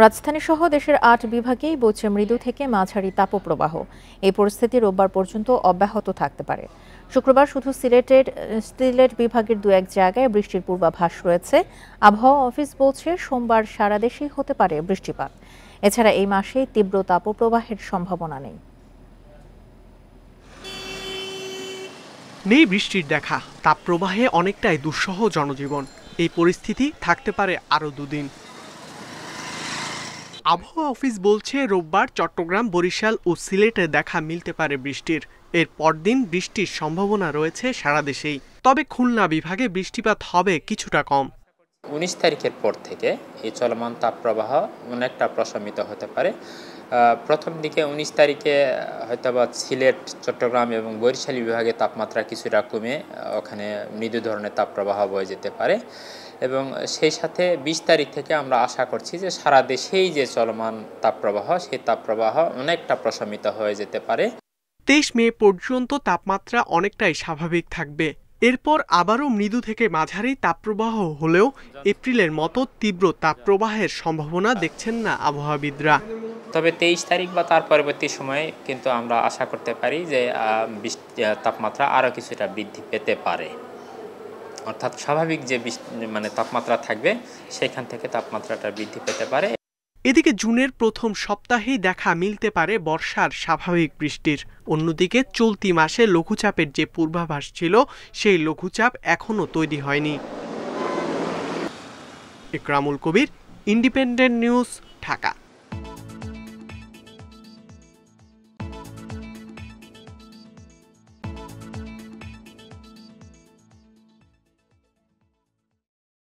রাজধানী সহ দেশের ৮ বিভাগেই বইছে মৃদু থেকে মাঝারি তাপপ্রবাহ। এই পরিস্থিতি রোববার পর্যন্ত অব্যাহত থাকতে পারে। শুক্রবার শুধু সিলেট বিভাগের দু এক জায়গায় বৃষ্টির পূর্বাভাস রয়েছে। আবহাওয়া অফিস বলছে সোমবার সারা দেশেই হতে পারে বৃষ্টিপাত। এছাড়া এই মাসে তীব্র তাপপ্রবাহের সম্ভাবনা নেই। বৃষ্টির দেখা, তাপপ্রবাহে অনেকটাই দুঃসহ জনজীবন। এই পরিস্থিতি থাকতে পারে আরও দুদিন। আবহাওয়া অফিস বলছে রোববার চট্টগ্রাম, বরিশাল ও সিলেটে দেখা মিলতে পারে বৃষ্টির। এর পরদিন বৃষ্টির সম্ভাবনা রয়েছে সারা দেশেই, তবে খুলনা বিভাগে বৃষ্টিপাত হবে কিছুটা কম। ১৯ তারিখের পর থেকে এই চলমান তাপপ্রবাহ অনেকটা প্রশমিত হতে পারে। প্রথম দিকে ১৯ তারিখে হয়তোবা সিলেট, চট্টগ্রাম এবং বরিশাল বিভাগে তাপমাত্রা কিছুটা কমে ওখানে মৃদু ধরনের তাপপ্রবাহ বয়ে যেতে পারে এবং সেই সাথে ২০ তারিখ থেকে আমরা আশা করছি যে সারা দেশেই যে চলমান তাপপ্রবাহ, সেই তাপপ্রবাহ অনেকটা প্রশমিত হয়ে যেতে পারে। ২৩ মে পর্যন্ত তাপমাত্রা অনেকটাই স্বাভাবিক থাকবে। এরপর আবারও মৃদু থেকে মাঝারি তাপপ্রবাহ হলেও এপ্রিলের মতো তীব্র তাপপ্রবাহের সম্ভাবনা দেখছেন না আবহাওয়াবিদরা। তবে ২৩ তারিখ বা তার পরবর্তী সময়ে কিন্তু আমরা আশা করতে পারি যে তাপমাত্রা আরও কিছুটা বৃদ্ধি পেতে পারে। অর্থাৎ স্বাভাবিক যে তাপমাত্রা থাকবে সেখান থেকে তাপমাত্রাটা বৃদ্ধি পেতে পারে। এদিকে জুনের প্রথম সপ্তাহেই দেখা মিলতে পারে বর্ষার স্বাভাবিক বৃষ্টির। অন্যদিকে চলতি মাসে লঘুচাপের যে পূর্বাভাস ছিল, সেই লঘুচাপ এখনো তৈরি হয়নি। ইকরামুল কবির, ইন্ডিপেন্ডেন্ট নিউজ, ঢাকা।